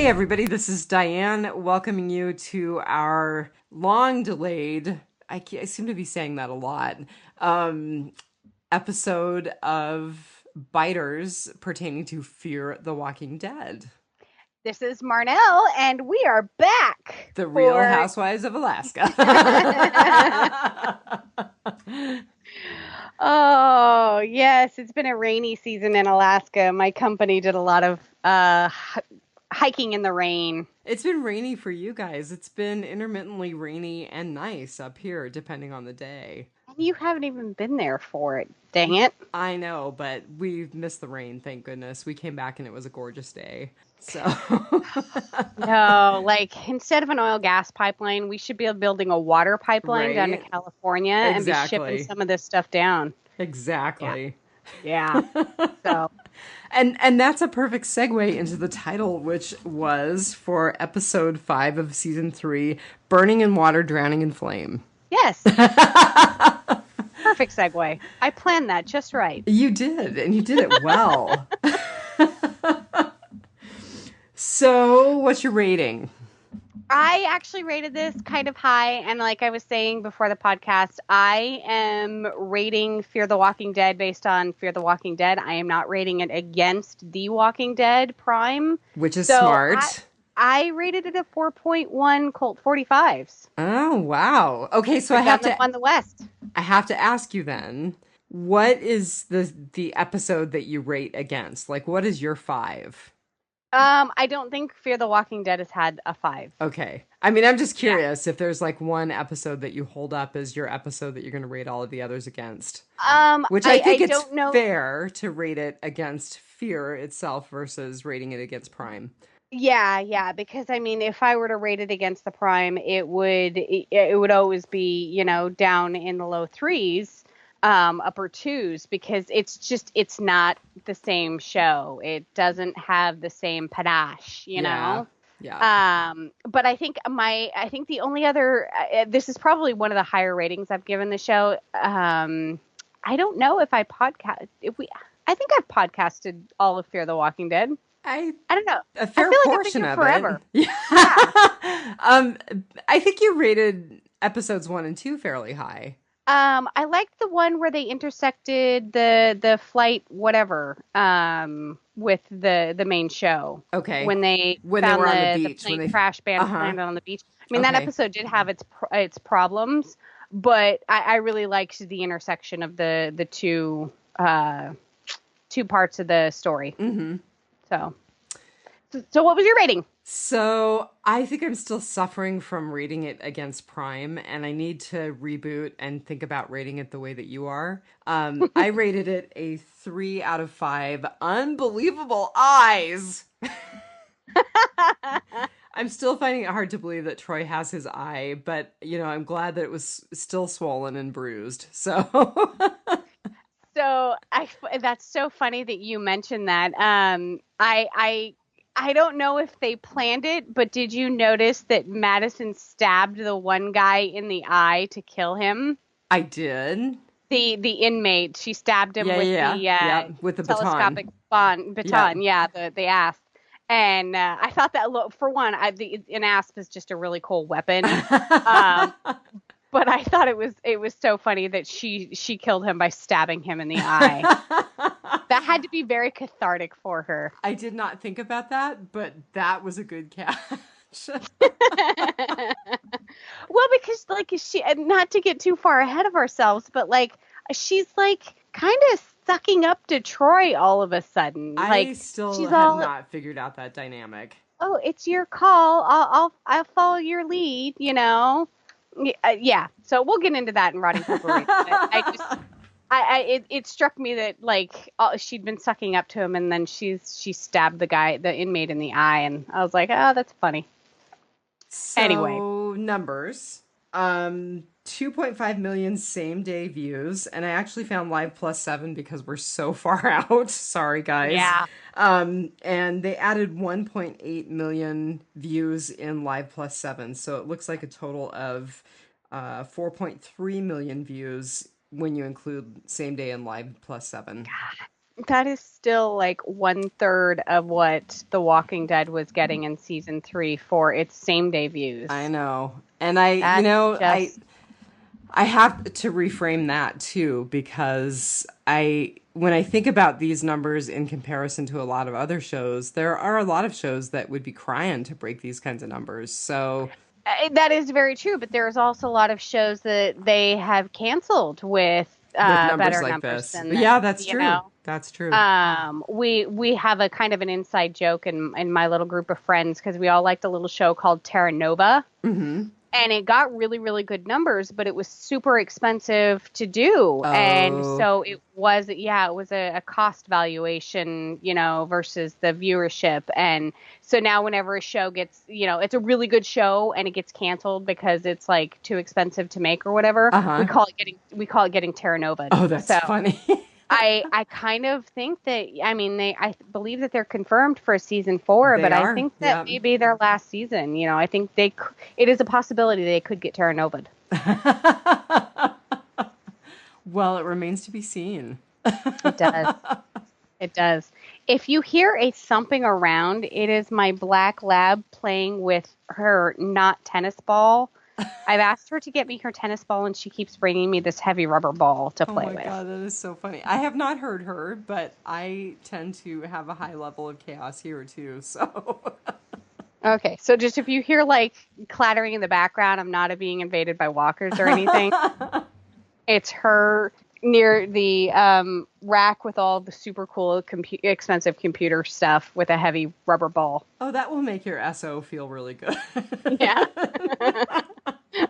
Hey everybody, this is Diane welcoming you to our long-delayed, I seem to be saying that a lot, episode of Biters pertaining to Fear the Walking Dead, This is Marnell, and we are back the Real for. Housewives of Alaska. Oh, yes, it's been a rainy season in Alaska. My company did a lot of hiking in the rain. It's been rainy for you guys. It's been intermittently rainy and nice up here, depending on the day. And you haven't even been there for it. Dang it. I know, but we've missed the rain, thank goodness. We came back and it was a gorgeous day. So, No, like instead of an oil gas pipeline, we should be building a water pipeline down to right? California and be shipping Exactly. some of this stuff down. Yeah. Exactly. Yeah. So, And that's a perfect segue into the title, which was for episode 5 of season 3, Burning in Water, Drowning in Flame. yes, perfect segue. I planned that just right. You did, and you did it well. So, what's your rating? I actually rated this kind of high, and like I was saying before the podcast, I am rating Fear the Walking Dead based on Fear the Walking Dead. I am not rating it against The Walking Dead Prime. Which is So smart. I rated it a 4.1 Colt 45s. Oh, wow. Okay, so Put down them on the West. I have to ask you then, what is the episode that you rate against? Like, what is your 5? I don't think Fear the Walking Dead has had a 5. Okay. I mean, I'm just Yeah. curious if there's like one episode that you hold up as your episode that you're going to rate all of the others against. Which I think I it's don't know. fair to rate it against Fear itself versus rating it against Prime. Yeah, because I mean, if I were to rate it against the Prime, it would always be, down in the low threes, upper twos, because it's not the same show. It doesn't have the same panache, Yeah. Yeah. But I think the only other, this is probably one of the higher ratings I've given the show. I don't know if I think I've podcasted all of Fear the Walking Dead. I I don't know. A I fair feel like I've been portion here of forever. it. Yeah. Yeah. I think you rated episodes 1 and 2 fairly high. I liked the one where they intersected the flight whatever with the main show Okay. when they When they found were on the the beach, when plane they crash band Uh-huh. landed on the beach. I mean that Okay. episode did have its problems, but I really liked the intersection of the two parts of the story. Mhm. So what was your rating? So, I think I'm still suffering from rating it against Prime, and I need to reboot and think about rating it the way that you are. I rated it a 3 out of 5 unbelievable eyes. I'm still finding it hard to believe that Troy has his eye, but I'm glad that it was still swollen and bruised. So, So that's so funny that you mentioned that. I don't know if they planned it, but did you notice that Madison stabbed the one guy in the eye to kill him? I did. The inmate, she stabbed him Yeah, with yeah, the yeah, with the telescopic baton. Yeah. baton, yeah, the asp. And I thought that, look, for one, an asp is just a really cool weapon. Um, but I thought it was so funny that she killed him by stabbing him in the eye. That had to be very cathartic for her. I did not think about that, but that was a good catch. Well, because like not to get too far ahead of ourselves, but like she's like kind of sucking up to Troy all of a sudden. I Like still she's have all, not figured out that dynamic. "Oh, it's your call. I'll follow your lead," you know. Yeah. So we'll get into that in Rotting Potpourri. It struck me that like she'd been sucking up to him, and then she stabbed the inmate in the eye, and I was like, oh, that's funny. Anyway, So, numbers. 2.5 million same day views, and I actually found Live Plus 7 because we're so far out. Sorry, guys. yeah. And they added 1.8 million views in Live Plus 7, so it looks like a total of 4.3 million views when you include same day and Live Plus 7. That is still like 1/3 of what The Walking Dead was getting in season 3 for its same day views. I know. And I, you That's know, just I have to reframe that too, because when I think about these numbers in comparison to a lot of other shows, there are a lot of shows that would be crying to break these kinds of numbers. So that is very true, but there's also a lot of shows that they have canceled with numbers better like numbers this, than yeah, this, that's you true. know. That's true. We have a kind of an inside joke in my little group of friends because we all liked a little show called Terra Nova. Mm-hmm. And it got really, really good numbers, but it was super expensive to do. And Oh, so it was a cost valuation, versus the viewership. And so now whenever a show gets, it's a really good show and it gets canceled because it's like too expensive to make or whatever, uh-huh. we call it getting Terra Nova. Oh, that's So funny. I kind of think that, I believe that they're confirmed for season 4, They but I are, think yeah. that may be their last season. I think it is a possibility they could get Terra Nova'd. Well, it remains to be seen. It does. It does. If you hear a thumping around, it is my black lab playing with her not tennis ball. I've asked her to get me her tennis ball, and she keeps bringing me this heavy rubber ball to Oh play my with. God, that is so funny. I have not heard her, but I tend to have a high level of chaos here too, so. Okay, so just if you hear like clattering in the background, I'm not being invaded by walkers or anything. It's her near the rack with all the super cool, expensive computer stuff with a heavy rubber ball. Oh, that will make your SO feel really good. Yeah.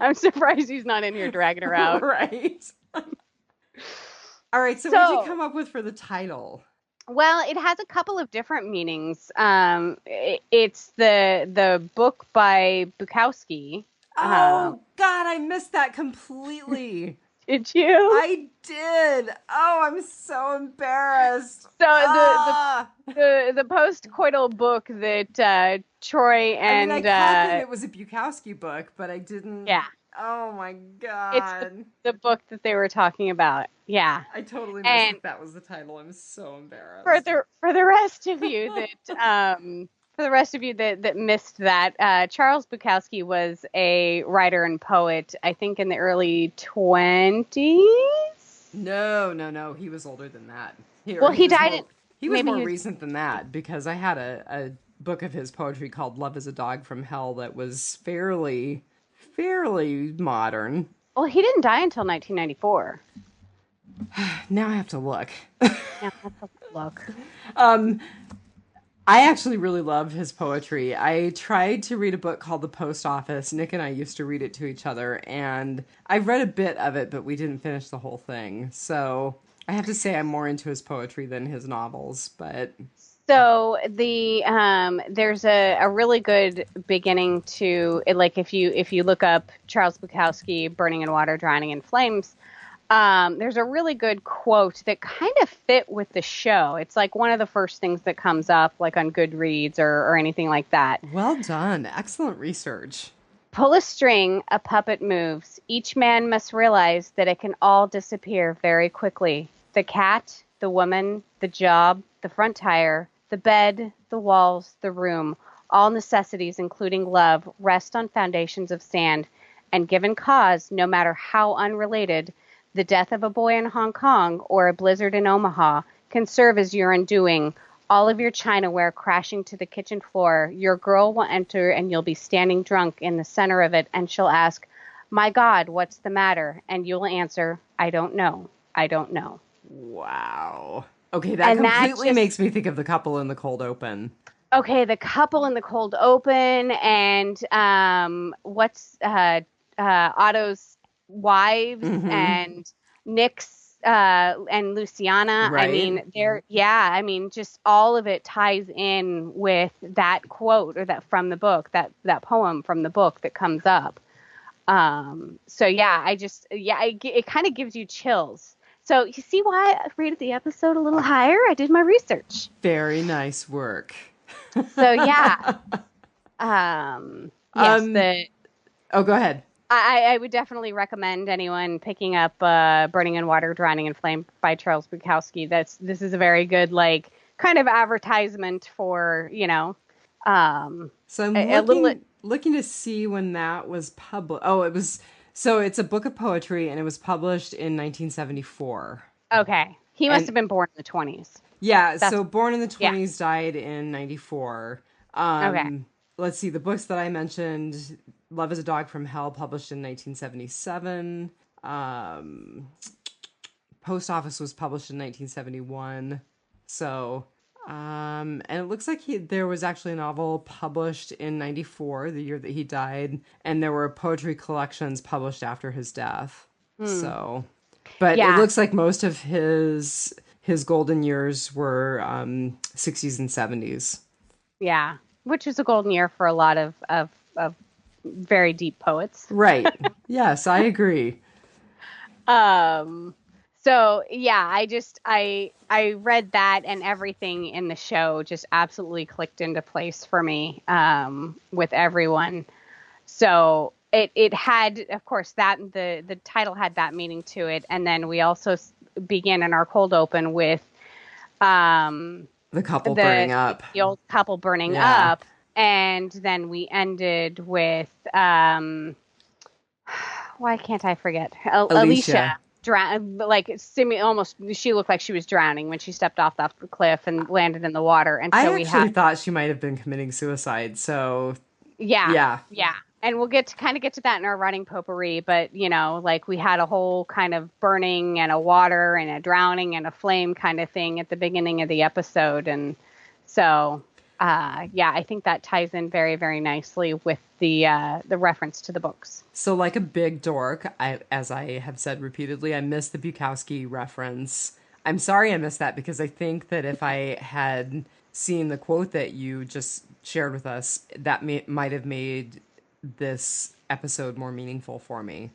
I'm surprised he's not in here dragging her out. Right. All right, so what did you come up with for the title? Well, it has a couple of different meanings. It's the book by Bukowski. Oh, God, I missed that completely. Did you? I did. Oh, I'm so embarrassed. So the post-coital book that Troy and I caught that it was a Bukowski book, but I didn't. Yeah. Oh my God. It's the book that they were talking about. Yeah. I totally missed that was the title. I'm so embarrassed. For the rest of you that missed that, Charles Bukowski was a writer and poet, I think in the early 20s. No. He was older than that. He died. He was more recent than that, because I had a book of his poetry called Love is a Dog from Hell that was fairly modern. Well, he didn't die until 1994. Now I have to look. Look. I actually really love his poetry. I tried to read a book called The Post Office. Nick and I used to read it to each other, and I read a bit of it, but we didn't finish the whole thing. So I have to say I'm more into his poetry than his novels, but... So there's a really good beginning to it. Like if you look up Charles Bukowski, Burning in Water, Drowning in Flames, there's a really good quote that kind of fit with the show. It's like one of the first things that comes up, like on Goodreads or anything like that. Well done. Excellent research. Pull a string, a puppet moves. Each man must realize that it can all disappear very quickly. The cat, the woman, the job, the front tire, the bed, the walls, the room, all necessities, including love, rest on foundations of sand. And given cause, no matter how unrelated, the death of a boy in Hong Kong or a blizzard in Omaha can serve as your undoing. All of your chinaware crashing to the kitchen floor. Your girl will enter and you'll be standing drunk in the center of it, and she'll ask, "My God, what's the matter?" And you'll answer, "I don't know. I don't know." Wow. Okay, that completely makes me think of The Couple in the Cold Open. Okay, The Couple in the Cold Open, and what's Otto's wives, and Nick's and Luciana. Right. I mean, just all of it ties in with that quote or that from the book, that poem from the book that comes up. So yeah, it kind of gives you chills. So you see why I rated the episode a little higher? I did my research. Very nice work. So yeah. Yes. Oh, go ahead. I would definitely recommend anyone picking up Burning in Water, Drowning in Flame by Charles Bukowski. This is a very good, like, kind of advertisement for, So I'm a little. looking to see when that was published. Oh, it was, so it's a book of poetry and it was published in 1974. Okay. He must And have been born in the 20s. yeah, That's, so born in the yeah. 20s, died in 94. Okay. Let's see, the books that I mentioned, Love is a Dog from Hell, published in 1977. Post Office was published in 1971. So, and it looks like there was actually a novel published in 94, the year that he died, and there were poetry collections published after his death. So, but it Yeah. looks like most of his golden years were 60s and 70s. Yeah. Which is a golden year for a lot of very deep poets. Right. Yes, I agree. So yeah, I read that, and everything in the show just absolutely clicked into place for me, with everyone. So it had, of course, that the title had that meaning to it. And then we also began in our cold open with, The couple burning up. the old couple burning Yeah. up. And then we ended with, why can't I forget? Alicia. Almost, she looked like she was drowning when she stepped off the cliff and landed in the water. And so I actually thought she might have been committing suicide. So yeah. And we'll get to that in our running potpourri. But, like, we had a whole kind of burning and a water and a drowning and a flame kind of thing at the beginning of the episode. And so, I think that ties in very, very nicely with the reference to the books. So, like a big dork, as I have said repeatedly, I missed the Bukowski reference. I'm sorry I missed that, because I think that if I had seen the quote that you just shared with us, that might have made this episode more meaningful for me.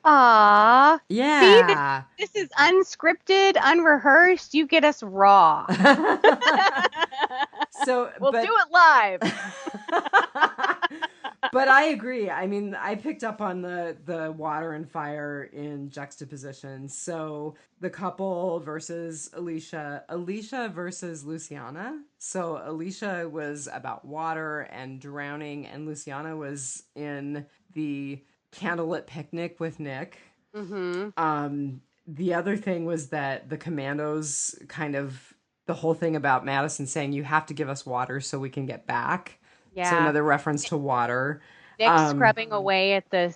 Aww. Yeah. See, this is unscripted, unrehearsed. You get us raw. So we'll do it live. But I agree. I mean, I picked up on the water and fire in juxtaposition. So the couple versus Alicia versus Luciana. So Alicia was about water and drowning, and Luciana was in the candlelit picnic with Nick. Mm-hmm. The other thing was that the commandos kind of, the whole thing about Madison saying, you have to give us water so we can get back. Yeah. So another reference to water. Nick scrubbing away at the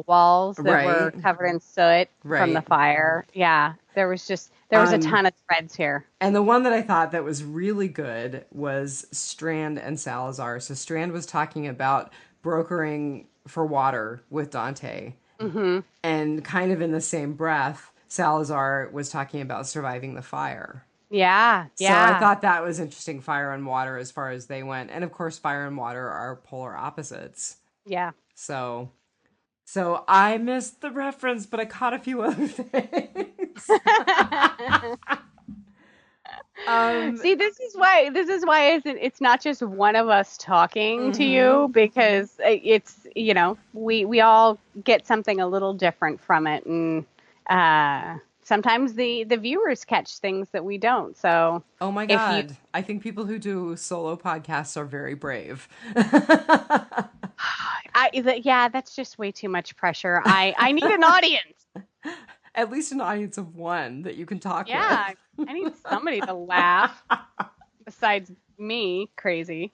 walls that were covered in soot from the fire. Yeah, there was a ton of threads here. And the one that I thought that was really good was Strand and Salazar. So Strand was talking about brokering for water with Dante. Mm-hmm. And kind of in the same breath, Salazar was talking about surviving the fire. Yeah. So I thought that was interesting, fire and water, as far as they went. And of course, fire and water are polar opposites. Yeah. So I missed the reference, but I caught a few other things. See, this is why it's not just one of us talking to you, because it's, we all get something a little different from it. And, sometimes the viewers catch things that we don't. So, oh my God, I think people who do solo podcasts are very brave. That's just way too much pressure. I need an audience. At least an audience of one that you can talk with. Yeah, I need somebody to laugh besides me, crazy.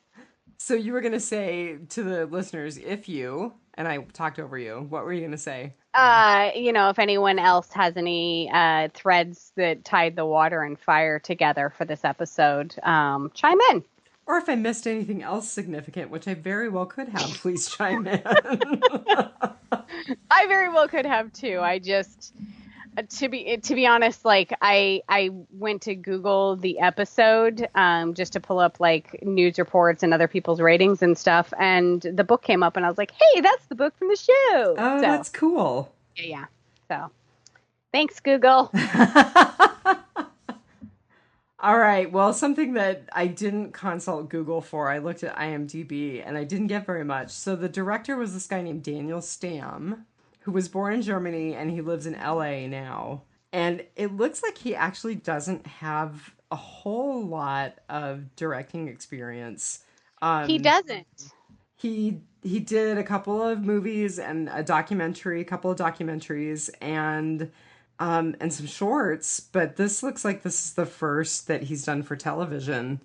So you were going to say to the listeners, and I talked over you, what were you going to say? If anyone else has any threads that tied the water and fire together for this episode, chime in. Or if I missed anything else significant, which I very well could have, please chime in. I very well could have too. I just, to be honest, like I went to Google the episode just to pull up like news reports and other people's ratings and stuff, and the book came up, and I was like, hey, that's the book from the show. Oh, that's cool. Yeah. So, thanks, Google. All right. Well, something that I didn't consult Google for, I looked at IMDb and I didn't get very much. So the director was this guy named Daniel Stamm, who was born in Germany and he lives in LA now. And it looks like he actually doesn't have a whole lot of directing experience. He Um, doesn't. he did a couple of movies and a documentary, a couple of documentaries, and some shorts. But this looks like this is the first that he's done for television.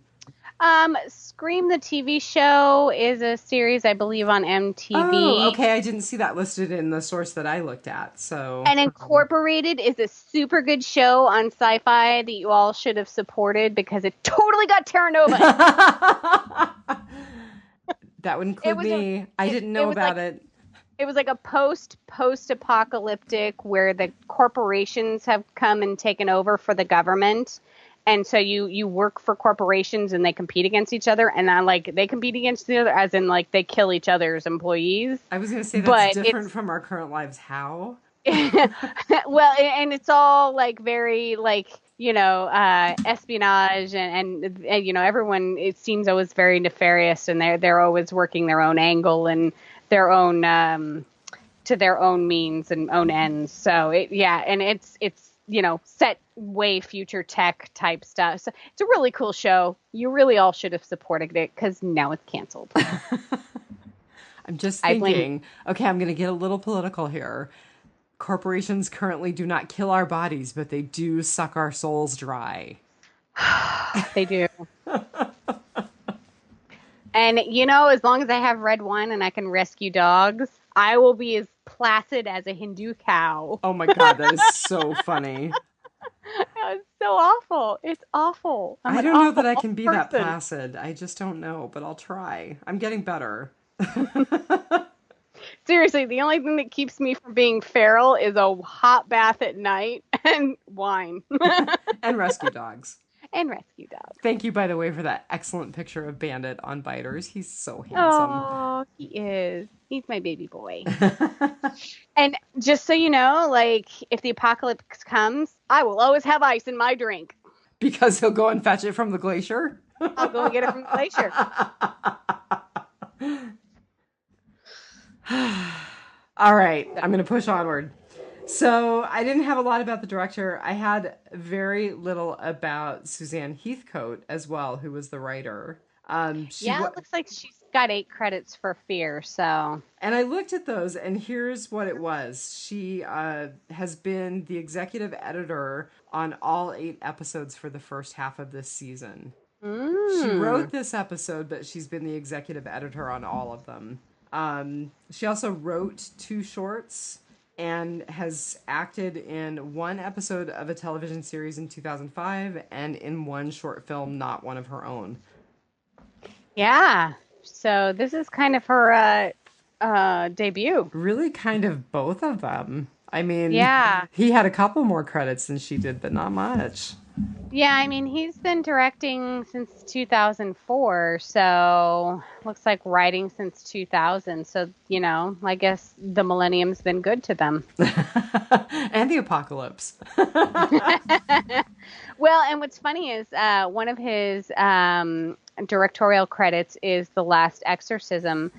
Scream the TV show is a series, I believe, on Oh, MTV. okay. I didn't see that listed in the source that I looked at. So And Incorporated is a super good show on Sci-Fi that you all should have supported because it totally got Terra Nova. that would include me. I didn't know about it. It was like a post-apocalyptic where the corporations have come and taken over for the government. And so you work for corporations and they compete against each other. And they compete against each other as in like they kill each other's employees. I was going to say that's different from our current lives. How? Well, and it's all like very like, espionage and everyone, it seems always very nefarious and they're always working their own angle and their own to their own means and own ends. So it's set way future tech type stuff. So it's a really cool show. You really all should have supported it because now it's canceled. I'm just thinking, okay, I'm going to get a little political here. Corporations currently do not kill our bodies, but they do suck our souls dry. They do. And, as long as I have red wine and I can rescue dogs, I will be as placid as a Hindu cow. Oh my God, that is so funny. It's so awful. It's awful. I don't know that I can be that placid. I just don't know, but I'll try. I'm getting better. Seriously, the only thing that keeps me from being feral is a hot bath at night and wine. And rescue dogs. And rescue dogs. Thank you, by the way, for that excellent picture of Bandit on Biters. He's so handsome. Oh, he is. He's my baby boy. And just so you know, like, if the apocalypse comes, I will always have ice in my drink. Because he'll go and fetch it from the glacier? I'll go and get it from the glacier. All right, I'm going to push onward. So I didn't have a lot about the director. I had very little about Suzanne Heathcote as well, who was the writer. It looks like she's got 8 credits for Fear, so. And I looked at those, and here's what it was. She has been the executive editor on all 8 episodes for the first half of this season. She wrote this episode, but she's been the executive editor on all of them. She also wrote 2 shorts and has acted in 1 episode of a television series in 2005 and in 1 short film, not one of her own. Yeah. So this is kind of her debut. Really kind of both of them. I mean, yeah. He had a couple more credits than she did, but not much. Yeah, I mean, he's been directing since 2004, so looks like writing since 2000. So, I guess the millennium's been good to them. And the apocalypse. Well, and what's funny is one of his directorial credits is The Last Exorcism.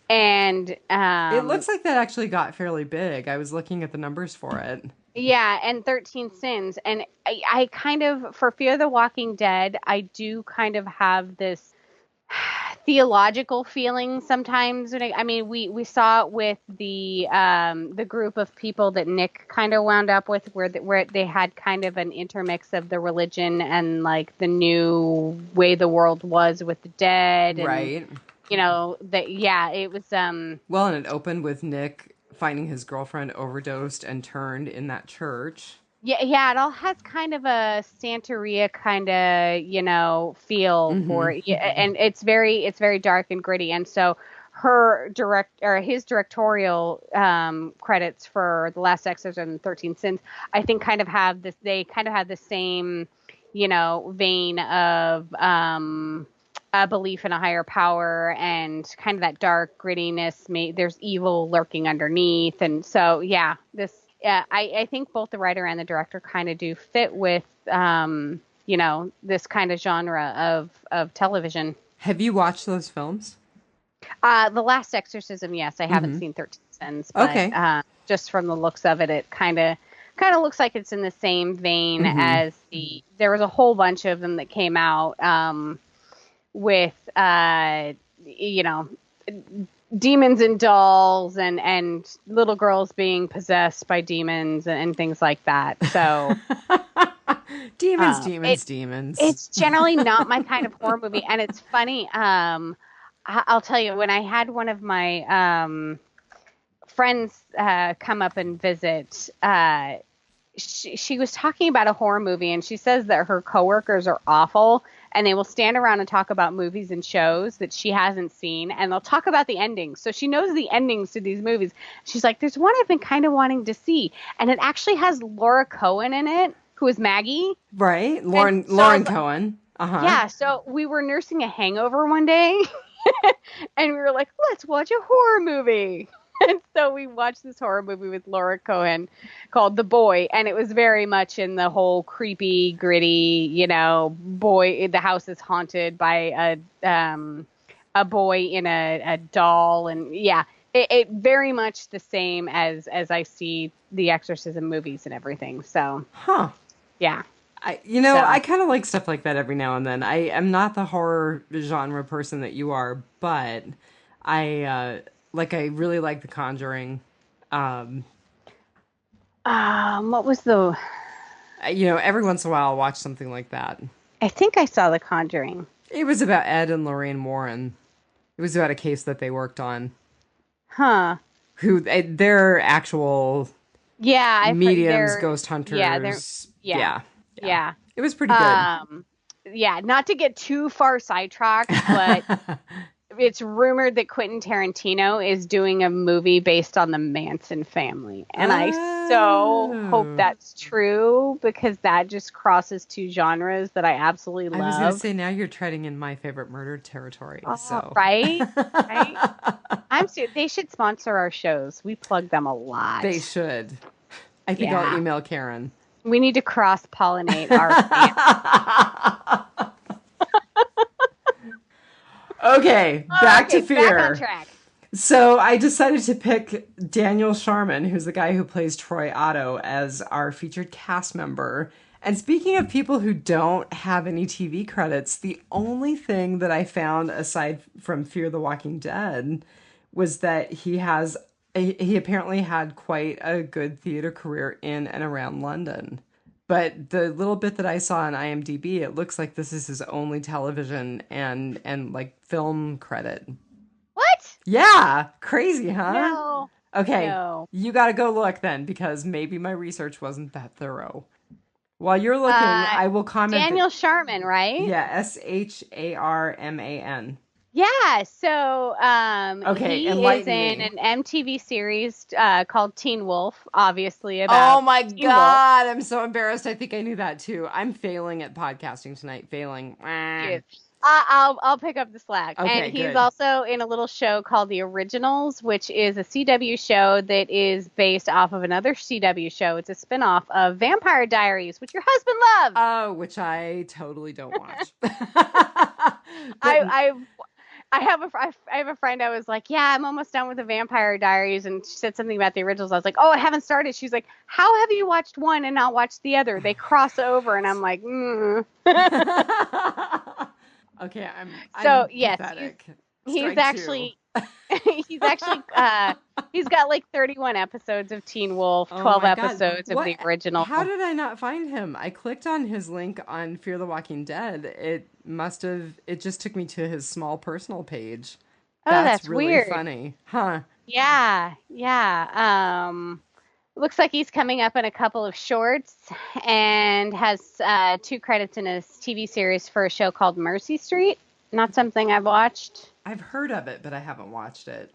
And it looks like that actually got fairly big. I was looking at the numbers for it. Yeah, and 13 Sins. And I kind of, for Fear the Walking Dead, I do kind of have this theological feeling sometimes. We saw it with the group of people that Nick kind of wound up with, where they had kind of an intermix of the religion and like the new way the world was with the dead. And, right. It was. Well, and it opened with Nick finding his girlfriend overdosed and turned in that church. Yeah, it all has kind of a Santeria kind of, feel for it. Yeah, and it's very dark and gritty. And so his directorial credits for The Last Exorcism and 13 Sins, I think kind of have this, they kind of have the same, vein of a belief in a higher power and kind of that dark grittiness. There's evil lurking underneath. And so, I think both the writer and the director kind of do fit with this kind of genre of television. Have you watched those films? The Last Exorcism, yes. I haven't seen 13 Sins, but Okay. Just from the looks of it, it kind of looks like it's in the same vein as there was a whole bunch of them that came out with, demons and dolls and little girls being possessed by demons and things like that. So Demons. It's generally not my kind of horror movie. And it's funny. I'll tell you, when I had one of my friends come up and visit, she was talking about a horror movie, and she says that her coworkers are awful, and they will stand around and talk about movies and shows that she hasn't seen, and they'll talk about the endings. So she knows the endings to these movies. She's like, there's one I've been kind of wanting to see, and it actually has Laura Cohen in it, who is Maggie. Right, Lauren Cohen. Yeah, so we were nursing a hangover one day, and we were like, let's watch a horror movie. And so we watched this horror movie with Laura Cohen called The Boy, and it was very much in the whole creepy, gritty, boy, the house is haunted by a boy in a doll, and it very much the same as I see the Exorcism movies and everything. So, yeah. I kind of like stuff like that every now and then. I am not the horror genre person that you are, but I really like The Conjuring. What was the? Every once in a while I'll watch something like that. I think I saw The Conjuring. It was about Ed and Lorraine Warren. It was about a case that they worked on. Huh. They're actual. Yeah, mediums, ghost hunters. Yeah. It was pretty good. Yeah, not to get too far sidetracked, but it's rumored that Quentin Tarantino is doing a movie based on the Manson family. And I so hope that's true, because that just crosses two genres that I absolutely love. I was going to say, now you're treading in my favorite murder territory. Right? I'm serious. They should sponsor our shows. We plug them a lot. They should. I think I'll email Karen. We need to cross-pollinate our fans. Okay, back to Fear. Back on track. So I decided to pick Daniel Sharman, who's the guy who plays Troy Otto, as our featured cast member. And speaking of people who don't have any TV credits, the only thing that I found aside from Fear the Walking Dead was that he apparently had quite a good theater career in and around London. But the little bit that I saw on IMDb, it looks like this is his only television and like film credit. What? Yeah. Crazy, huh? No. Okay. No. You got to go look then, because maybe my research wasn't that thorough. While you're looking, I will comment. Daniel Sharman, right? Yeah. Sharman. Yeah, so he is in me. an MTV series called Teen Wolf, obviously about. Oh my Teen God, Wolf. I'm so embarrassed. I think I knew that too. I'm failing at podcasting tonight. Failing. I'll pick up the slack. Okay, and he's good. also in a little show called The Originals, which is a CW show that is based off of another CW show. It's a spinoff of Vampire Diaries, which your husband loves. Oh, which I totally don't watch. I have a friend. I was like, yeah, I'm almost done with the Vampire Diaries, and she said something about the originals. I was like, oh, I haven't started. She's like, how have you watched one and not watched the other? They cross over, and I'm like, Okay, I'm yes, pathetic. he's actually he's got like 31 episodes of Teen Wolf, 12 episodes of the original. How did I not find him? I clicked on his link on Fear the Walking Dead. It just took me to his small personal page. That's really weird. Funny. Huh. Yeah. Looks like he's coming up in a couple of shorts and has 2 credits in a TV series for a show called Mercy Street. Not something I've watched. I've heard of it, but I haven't watched it.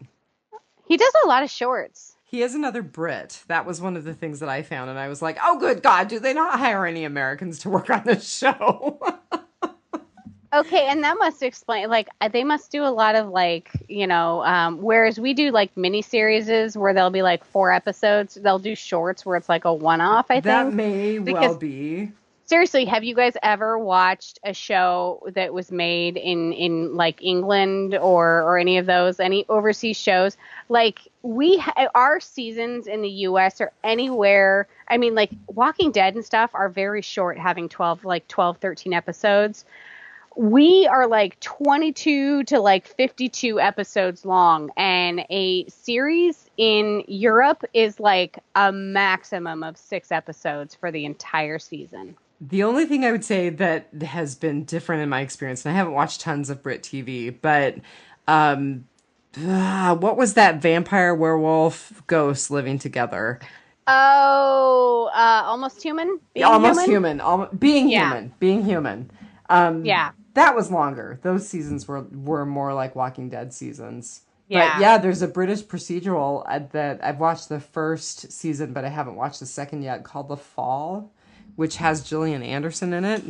He does a lot of shorts. He is another Brit. That was one of the things that I found, and I was like, oh, good God, do they not hire any Americans to work on this show? Okay, and that must explain, like, they must do a lot of, like, whereas we do, like, mini-series where there'll be, like, 4 episodes, they'll do shorts where it's, like, a one-off, I think. That may well be. Seriously, have you guys ever watched a show that was made in like England or any of those, any overseas shows? Like our seasons in the US or anywhere, I mean, like Walking Dead and stuff are very short, having 12, 13 episodes. We are like 22 to like 52 episodes long, and a series in Europe is like a maximum of 6 episodes for the entire season. The only thing I would say that has been different in my experience, and I haven't watched tons of Brit TV, but um, what was that vampire werewolf ghost living together? Oh, Almost Human? Being Almost Human? human, being Yeah. human, being human. Yeah. That was longer. Those seasons were more like Walking Dead seasons. But Yeah. yeah, there's a British procedural that I've watched the first season, but I haven't watched the second yet, called The Fall, which has Gillian Anderson in it,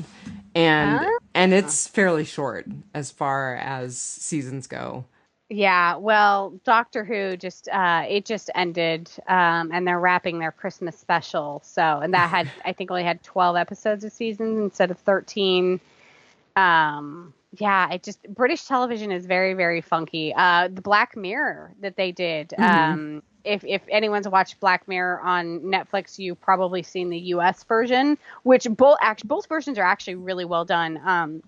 and Huh? and it's fairly short as far as seasons go. Yeah, well, Doctor Who just it just ended, and they're wrapping their Christmas special. So, and that had I think only had 12 episodes a season instead of 13. Yeah, it just British television is very, very funky. The Black Mirror that they did. If anyone's watched Black Mirror on Netflix, you've probably seen the US version, which both versions are actually really well done.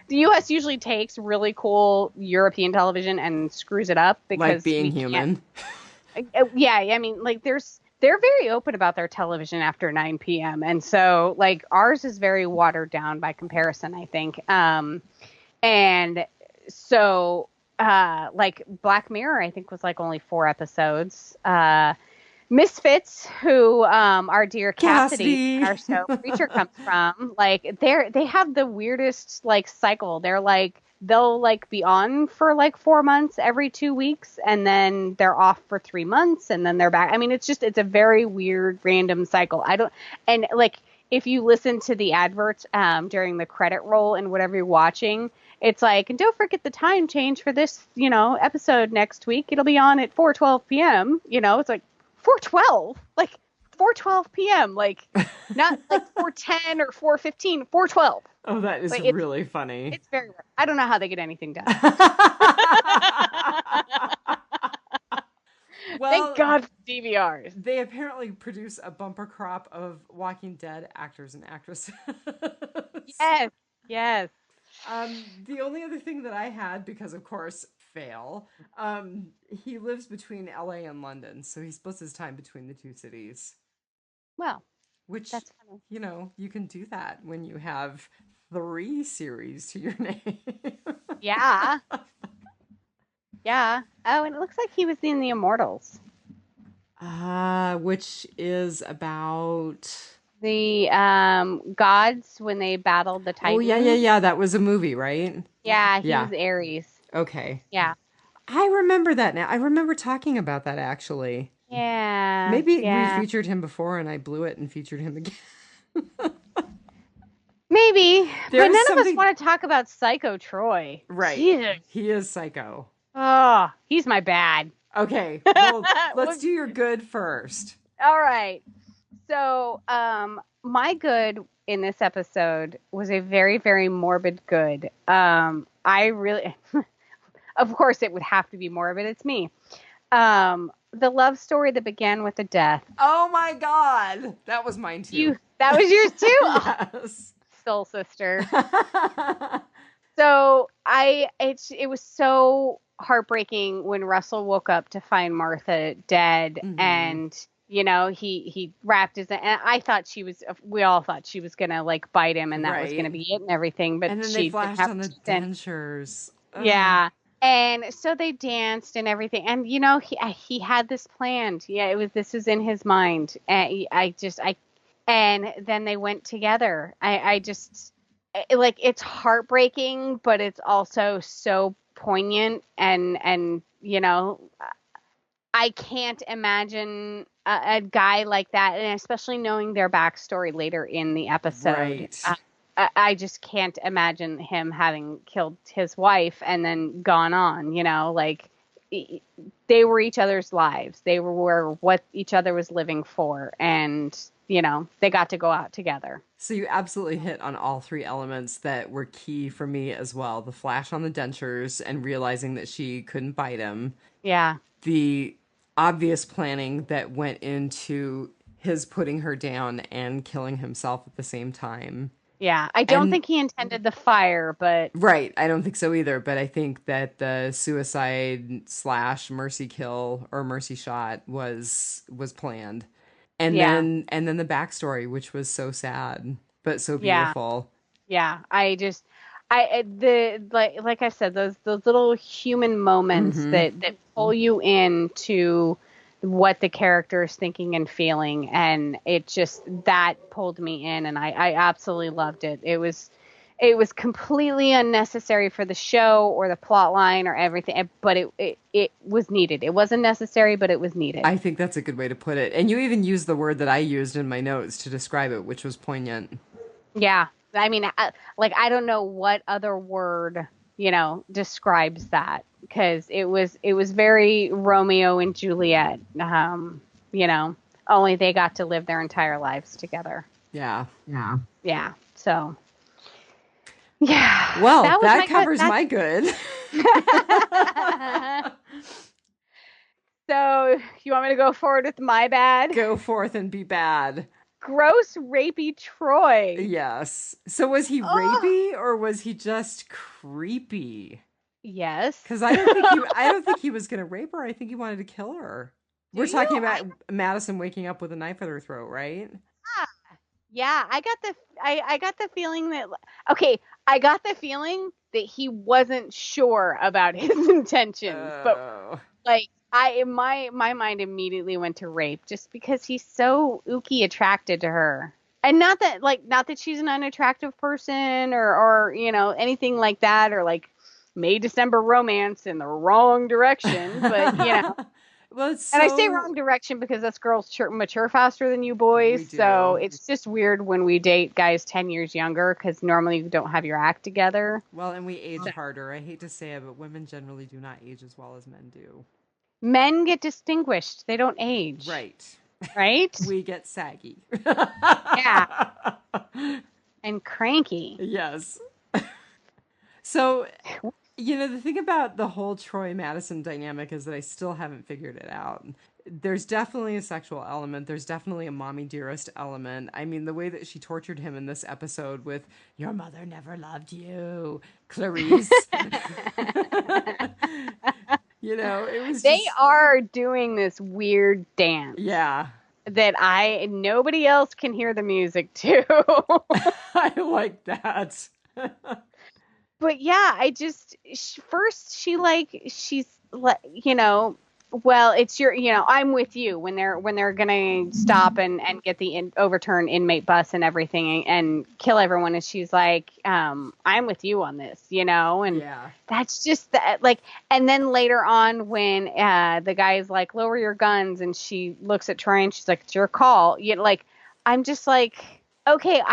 The US usually takes really cool European television and screws it up because Like Being Human. yeah, I mean, like they're very open about their television after 9 p.m. And so like ours is very watered down by comparison, I think. And so like Black Mirror, I think was like only 4 episodes. Misfits, who our dear Cassidy, our show creature comes from, like they have the weirdest like cycle. They'll like be on for like 4 months every 2 weeks, and then they're off for 3 months, and then they're back. I mean, it's a very weird random cycle. And like if you listen to the adverts during the credit roll and whatever you're watching, it's like, and don't forget the time change for this, episode next week. It'll be on at 4:12 p.m. It's like 4:12, like 4:12 p.m., like not like 4:10 or 4:15, 4:12. Oh, that is Like, really funny. It's very rare. I don't know how they get anything done. Well, thank God for DVRs. They apparently produce a bumper crop of Walking Dead actors and actresses. Yes, yes. The only other thing that I had, because of course, fail, he lives between LA and London, so he splits his time between the two cities. Well, Which, that's funny. you can do that when you have 3 series to your name. Yeah. Yeah. Oh, and it looks like he was in The Immortals. Which is about The gods when they battled the Titans. Oh, yeah. That was a movie, right? Yeah, he Yeah. was Ares. Okay. Yeah. I remember that now. I remember talking about that, actually. Yeah. Maybe yeah. we featured him before and I blew it and featured him again. Maybe. There's but none of us something- want to talk about Psycho Troy. Right. Jesus. He is psycho. Oh, he's my bad. Okay. Well, let's do your good first. All right. So, my good in this episode was a very, very morbid good. I really, of course, it would have to be morbid. It's me. The love story that began with a death. Oh my God. That was mine too. That was yours too? Yes. Soul sister. So it was so heartbreaking when Russell woke up to find Martha dead, and he wrapped his, and we all thought she was gonna like bite him, and that was gonna be it and everything, but and then she they flashed on the dentures. Yeah. And so they danced and everything, and he had this planned. Yeah, this was in his mind, and and then they went together. It's heartbreaking, but it's also so poignant, and I can't imagine a guy like that, and especially knowing their backstory later in the episode. Right. I just can't imagine him having killed his wife and then gone on, they were each other's lives. They were what each other was living for. And, they got to go out together. So you absolutely hit on all three elements that were key for me as well. The flash on the dentures and realizing that she couldn't bite him. Yeah. The obvious planning that went into his putting her down and killing himself at the same time. Yeah. I don't think he intended the fire, but. Right. I don't think so either. But I think that the suicide / mercy kill or mercy shot was planned. And then the backstory, which was so sad, but so beautiful. Yeah. Like I said, those little human moments that pull you into what the character is thinking and feeling, and that pulled me in, and I absolutely loved it. It was completely unnecessary for the show or the plot line or everything, but it was needed. It wasn't necessary, but it was needed. I think that's a good way to put it. And you even used the word that I used in my notes to describe it, which was poignant. Yeah. I mean, I don't know what other word, describes that, because it was very Romeo and Juliet, only they got to live their entire lives together. Yeah. Yeah. So, yeah. Well, that covers my good. So, you want me to go forward with my bad? Go forth and be bad. Gross, rapey Troy. Yes. So was he rapey or was he just creepy? Yes. Because I don't think he was going to rape her. I think he wanted to kill her. We're talking about Madison waking up with a knife at her throat, right? Yeah. I got the feeling that. Okay, I got the feeling that he wasn't sure about his intentions, but my mind immediately went to rape, just because he's so ooky attracted to her. And not that she's an unattractive person or anything like that, or like May December romance in the wrong direction, but Well, and I say wrong direction because us girls mature faster than you boys, so it's just weird when we date guys 10 years younger, because normally you don't have your act together. Well, and we age harder. I hate to say it, but women generally do not age as well as men do. Men get distinguished. They don't age. Right? We get saggy. Yeah. And cranky. Yes. So, the thing about the whole Troy Madison dynamic is that I still haven't figured it out. There's definitely a sexual element. There's definitely a mommy dearest element. I mean, the way that she tortured him in this episode with, "Your mother never loved you, Clarice." It was They are doing this weird dance. Yeah. That nobody else can hear the music to. I like that. But yeah, first she's well, it's your, I'm with you when they're gonna stop and get the overturned inmate bus and everything and kill everyone, and she's like, I'm with you on this, and that's just that, and then later on when the guy's like, lower your guns, and she looks at Troy and she's like, it's your call, I'm just like, okay,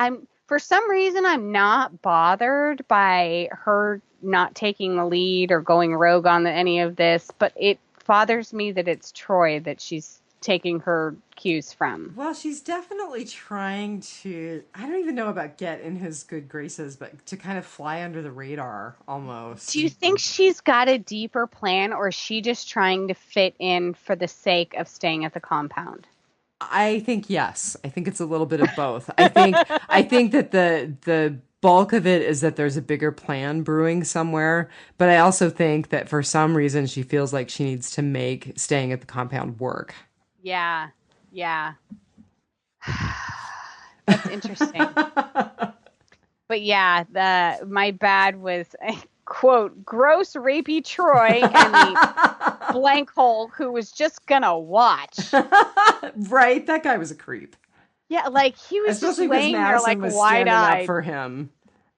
for some reason I'm not bothered by her not taking the lead or going rogue on any of this, but it bothers me that it's Troy that she's taking her cues from. Well, she's definitely trying to, I don't even know about get in his good graces, but to kind of fly under the radar almost. Do you think she's got a deeper plan, or is she just trying to fit in for the sake of staying at the compound? I think yes. I think it's a little bit of both. I think that the bulk of it is that there's a bigger plan brewing somewhere, but I also think that for some reason she feels like she needs to make staying at the compound work. Yeah. That's interesting. But yeah, my bad was quote, gross rapey Troy and the blank hole who was just gonna watch. Right? That guy was a creep. Yeah, he was especially just laying there was wide-eyed. up for him.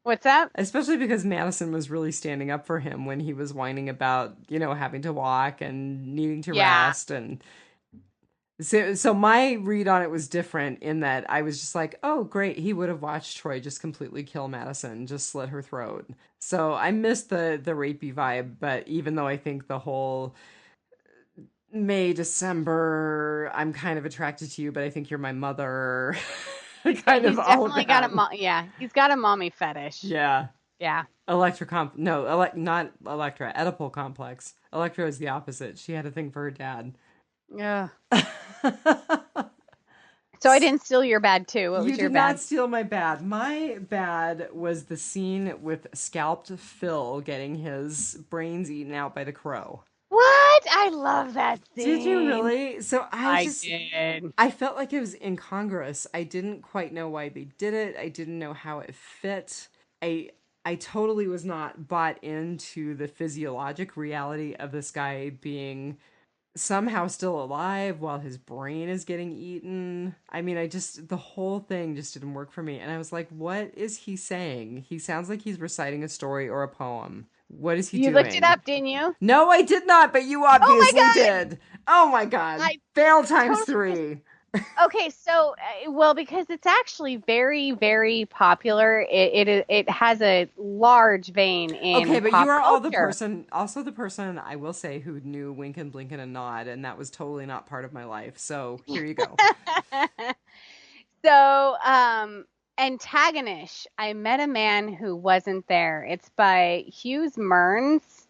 What's that? Especially because Madison was really standing up for him when he was whining about, having to walk and needing to rest. And so my read on it was different in that I was just like, oh, great. He would have watched Troy just completely kill Madison, just slit her throat. So I missed the rapey vibe. But even though I think the whole May, December, I'm kind of attracted to you, but I think you're my mother. Yeah, Kind of he's all of definitely got a that. yeah, he's got a mommy fetish. Yeah. Yeah. No, not Electra, Oedipal complex. Electra is the opposite. She had a thing for her dad. Yeah. So I didn't steal your bad too. What You was your did not bad? steal my bad. My bad was the scene with scalped Phil getting his brains eaten out by the crow. What? I love that Did you scene. really? So I did. I felt like it was incongruous. I didn't quite know why they did it. I didn't know how it fit. I I totally was not bought into the physiologic reality of this guy being somehow still alive while his brain is getting eaten. I mean, the whole thing just didn't work for me. And I was like, what is he saying? He sounds like he's reciting a story or a poem. What is he You looked it doing? up, didn't you? No, I did not, but you Oh my obviously God. did. Oh my God. I Fail times totally three. Okay, so well, because it's actually very, very popular. It has a large vein Okay, in but you pop are culture. also the person I will say who knew Wink and Blink and a Nod, and that was totally not part of my life. So here you go. So, Antagonish. I met a man who wasn't there. It's by Hughes Mearns.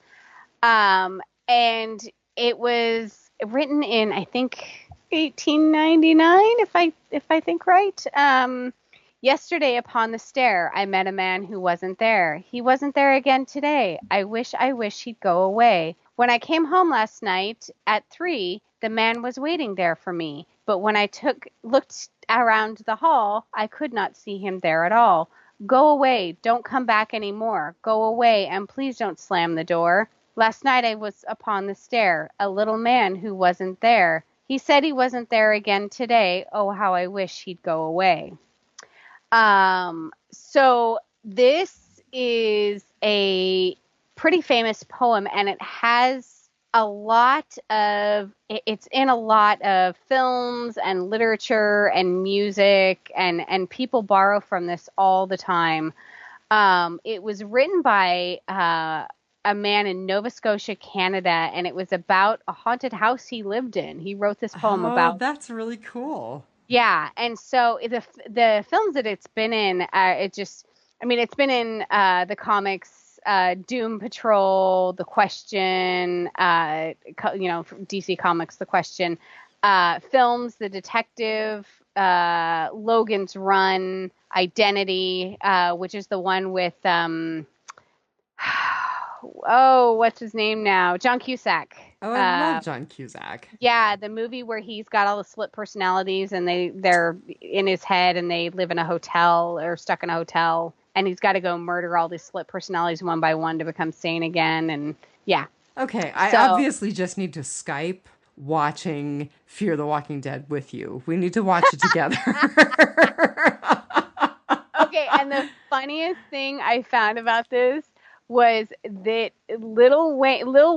And it was written in, I think, 1899, if I think right. Yesterday upon the stair, I met a man who wasn't there. He wasn't there again today. I wish he'd go away. When I came home last night at 3, the man was waiting there for me. But when I looked around the hall, I could not see him there at all. Go away. Don't come back any more. Go away, and please don't slam the door. Last night I was upon the stair, a little man who wasn't there. He said he wasn't there again today. Oh, how I wish he'd go away. So this is a pretty famous poem, and it has it's in a lot of films and literature and music, and people borrow from this all the time. It was written by a man in Nova Scotia, Canada, and it was about a haunted house he lived in. He wrote this poem Oh, about, that's really cool. yeah. And so the films that it's been in, I mean, it's been in the comics, Doom Patrol, The Question, DC Comics, The Question, films, The Detective, Logan's Run, Identity, which is the one with oh, what's his name now? John Cusack. Oh, I love John Cusack. Yeah, the movie where he's got all the split personalities and they're in his head and they live in a hotel or stuck in a hotel and he's got to go murder all these split personalities one by one to become sane again. And yeah. Okay, I So obviously just need to Skype watching Fear the Walking Dead with you. We need to watch it together. okay, and the funniest thing I found about this was that Lil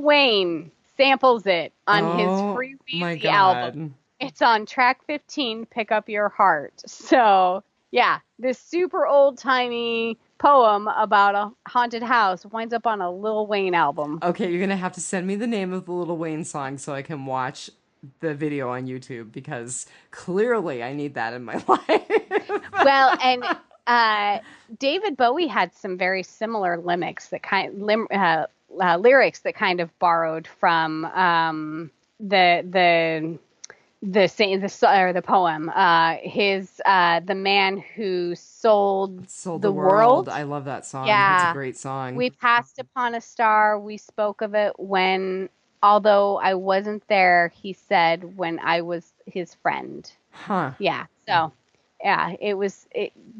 Wayne samples it on his Oh Free my Weezy album. God. It's on track 15, Pick Up Your Heart. So, yeah, this super old-timey poem about a haunted house winds up on a Lil Wayne album. Okay, you're gonna have to send me the name of the Little Wayne song so I can watch the video on YouTube because clearly I need that in my Well, life. and David Bowie had some very similar lyrics that kind of borrowed from the poem. The man who sold Sold the the World. world. I love that song. It's a Yeah, great song. we passed upon a star. We spoke of it when, although I wasn't there, he said when I was his friend. Huh. Yeah. So, yeah,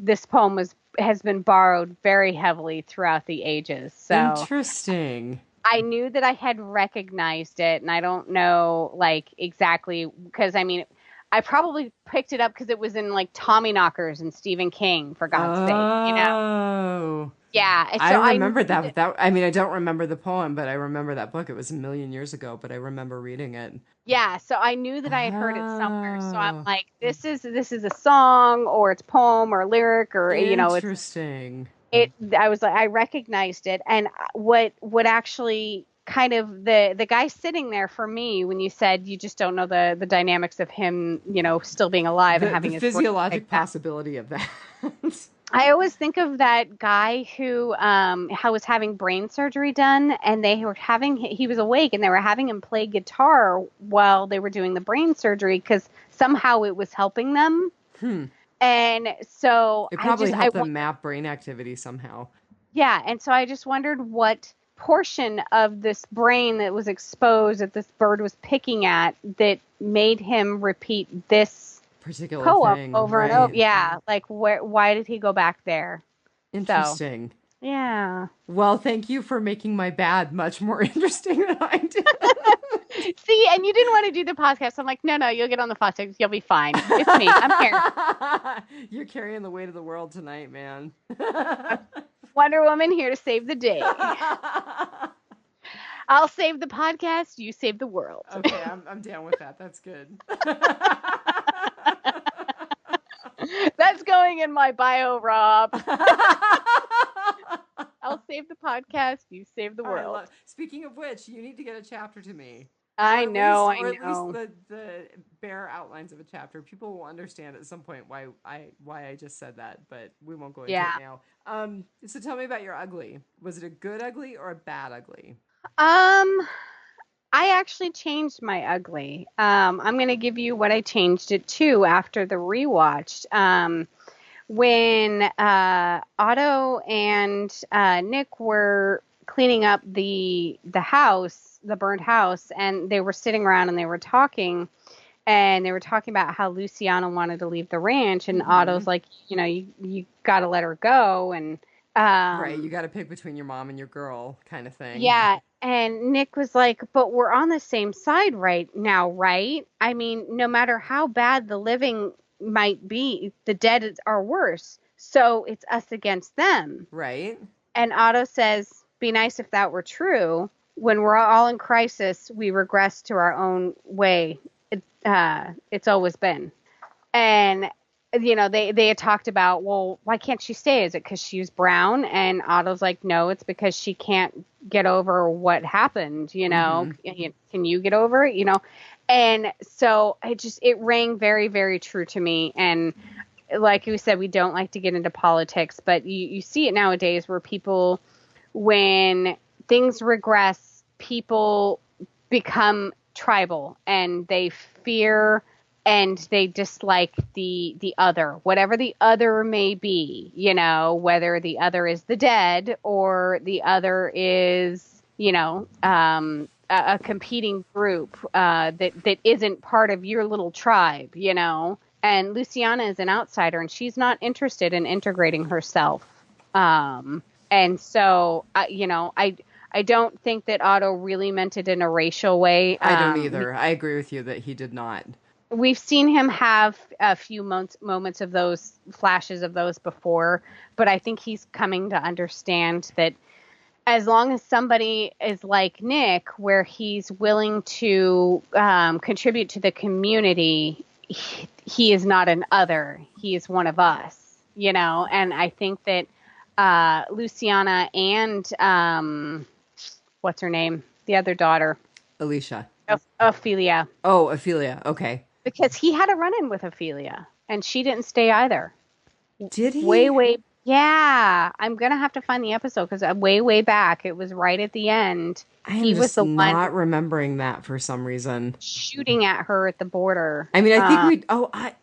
this poem has been borrowed very heavily throughout the ages. So Interesting. I knew that I had recognized it, and I don't know like exactly because I mean, I probably picked it up because it was in like Tommyknockers and Stephen King, for God's sake, you know? Oh. Yeah. And I so I remember knew that that, without, I mean, I don't remember the poem, but I remember that book. It was a million years ago, but I remember reading it. yeah, so I knew that I had heard it somewhere. So I'm Oh, like, this is a song or it's poem or lyric or it's interesting. it I was like I recognized it, and what actually kind of the guy sitting there for me when you said you just don't know the dynamics of him, still being alive and having the his physiologic possibility of that. I always think of that guy who was having brain surgery done, and he was awake, and they were having him play guitar while they were doing the brain surgery because somehow it was helping them. And so it probably helped them map brain activity somehow. Yeah, and so I just wondered what portion of this brain that was exposed that this bird was picking at that made him repeat this particular poem thing over and over. Yeah, like why did he go back there? Interesting. So, yeah. Well, thank you for making my bad much more interesting than I did. See, and you didn't want to do the podcast. I'm like, no, you'll get on the podcast. You'll be fine. It's me. I'm here. You're carrying the weight of the world tonight, man. Wonder Woman here to save the day. I'll save the podcast. You save the world. Okay, I'm down with that. That's good. That's going in my bio, Rob. I'll save the podcast. You save the world. Speaking of which, you need to get a chapter to me. I know. Or at least the bare outlines of a chapter. People will understand at some point why I just said that, but we won't go into it now. So tell me about your ugly. Was it a good ugly or a bad ugly? I actually changed my ugly. I'm going to give you what I changed it to after the rewatch. When Otto and Nick were cleaning up the house, the burned house, and they were sitting around and they were talking about how Luciana wanted to leave the ranch, and Otto's like, you got to let her go, and right, you got to pick between your mom and your girl, kind of thing. Yeah, and Nick was like, but we're on the same side right now, right? I mean, no matter how bad the living might be, the dead are worse. So it's us against them. Right. And Otto says, be nice if that were true. When we're all in crisis, we regress to our own way. It's always been. And, they had talked about, well, why can't she stay? Is it because she's brown? And Otto's like, no, it's because she can't get over what happened. Can you get over it? And so it rang very, very true to me. And like you said, we don't like to get into politics, but you see it nowadays where people, when things regress, people become tribal and they fear and they dislike the other, whatever the other may be, whether the other is the dead or the other is, a competing group that isn't part of your little tribe, And Luciana is an outsider, and she's not interested in integrating herself. And so, I don't think that Otto really meant it in a racial way. I don't either. I agree with you that he did not. We've seen him have a few moments of those flashes of those before, but I think he's coming to understand that as long as somebody is like Nick, where he's willing to contribute to the community, he is not an other. He is one of us, And I think that Luciana and what's her name? The other daughter. Alicia. Ophelia. Oh, Ophelia. Okay. Because he had a run-in with Ophelia, and she didn't stay either. Did he? Way. Yeah, I'm gonna have to find the episode because way back, it was right at the end. He was the one not remembering that for some reason. Shooting at her at the border. I mean, I think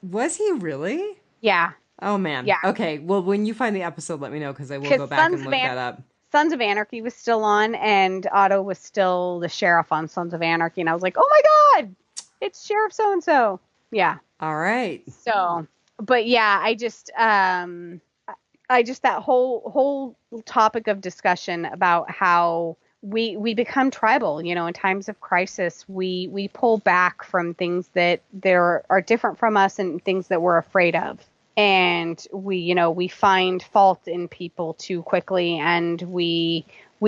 was he really? Yeah. Oh man. Yeah. Okay. Well, when you find the episode, let me know because I will go back and look that up. Sons of Anarchy was still on, and Otto was still the sheriff on Sons of Anarchy, and I was like, oh my god, it's Sheriff so and so. Yeah. All right. So, but yeah, I just that whole topic of discussion about how we become tribal, in times of crisis, we pull back from things that are different from us and things that we're afraid of. And we find fault in people too quickly, and we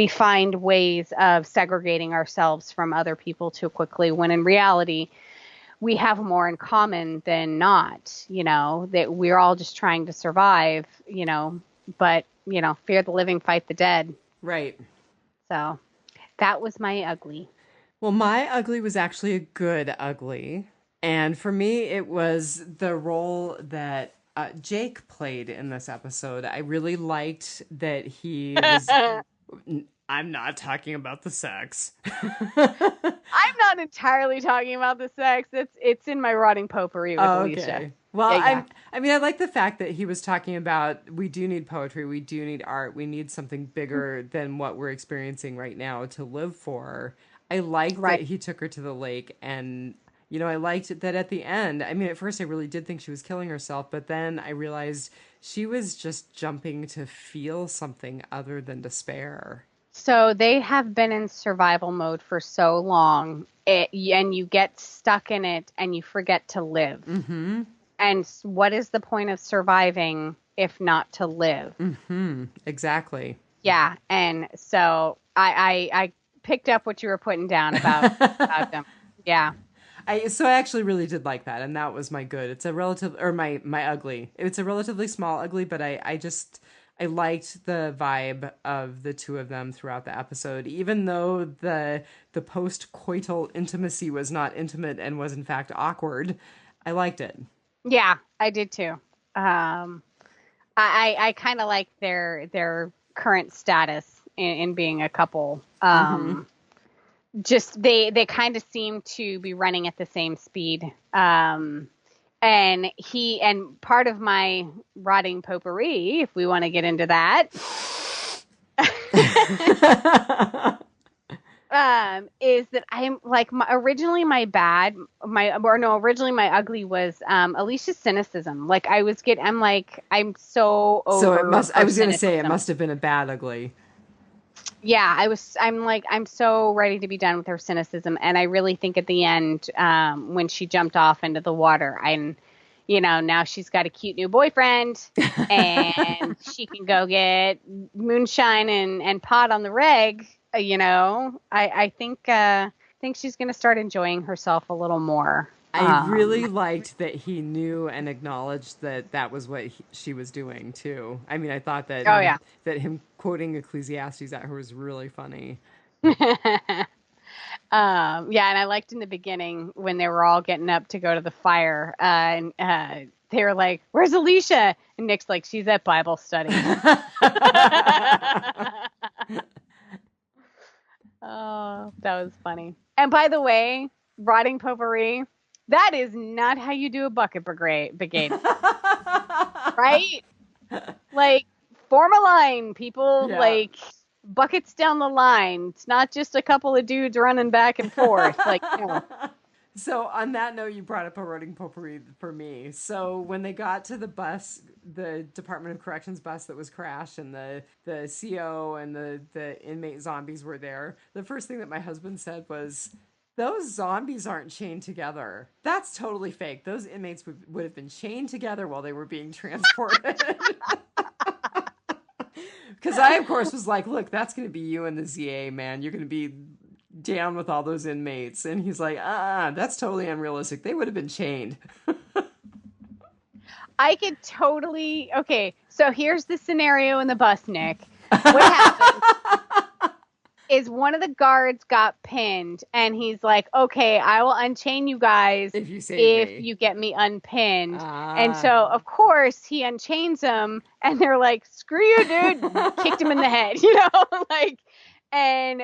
find ways of segregating ourselves from other people too quickly, when in reality, we have more in common than not, that we're all just trying to survive, but, fear the living, fight the dead. Right. So that was my ugly. Well, my ugly was actually a good ugly. And for me, it was the role that Jake played in this episode. I really liked that he was. I'm not talking about the sex. I'm not entirely talking about the sex. It's in my rotting potpourri with Alicia. Okay. Well, Yeah. I mean, I like the fact that he was talking about we do need poetry, we do need art, we need something bigger than what we're experiencing right now to live for. I liked that Right. he took her to the lake, and I liked that at the end. I mean, at first I really did think she was killing herself, but then I realized she was just jumping to feel something other than despair. So they have been in survival mode for so long, and you get stuck in it and you forget to live. Mm-hmm. And what is the point of surviving if not to live? Mm-hmm. Exactly. Yeah. And so I picked up what you were putting down about them. Yeah. So I actually really did like that, and that was my good. It's a relative, or my ugly. It's a relatively small ugly, but I liked the vibe of the two of them throughout the episode, even though the post-coital intimacy was not intimate and was in fact awkward. I liked it. Yeah, I did too. I kind of like their current status in being a couple. Just they kind of seem to be running at the same speed. And part of my rotting potpourri, if we want to get into that, is that I'm like originally my ugly was Alicia's cynicism. Like I'm so over. So it must. I was going to say it cynicism. must have been a bad ugly. Yeah, I'm so ready to be done with her cynicism, and I really think at the end, when she jumped off into the water, now she's got a cute new boyfriend, and she can go get moonshine and pot on the reg. I think she's gonna start enjoying herself a little more. I really liked that he knew and acknowledged that was what she was doing too. I mean, I thought that that him quoting Ecclesiastes at her was really funny. Yeah, and I liked in the beginning when they were all getting up to go to the fire, and they were like, "Where's Alicia?" And Nick's like, "She's at Bible study." Oh, that was funny. And by the way, rotting potpourri. That is not how you do a bucket brigade. Right? Like, form a line, people. Yeah. Like, buckets down the line. It's not just a couple of dudes running back and forth. Like, So on that note, you brought up a rotting potpourri for me. So when they got to the bus, the Department of Corrections bus that was crashed, and the CO and the inmate zombies were there, the first thing that my husband said was, "Those zombies aren't chained together. That's totally fake. Those inmates would have been chained together while they were being transported." Because I, of course, was like, "Look, that's going to be you and the ZA, man. You're going to be down with all those inmates." And he's like, that's totally unrealistic. They would have been chained. I could totally... Okay, so here's the scenario in the bus, Nick. What happened is one of the guards got pinned, and he's like, "Okay, I will unchain you guys if you get me unpinned." And so, of course, he unchains them, and they're like, "Screw you, dude!" Kicked him in the head, and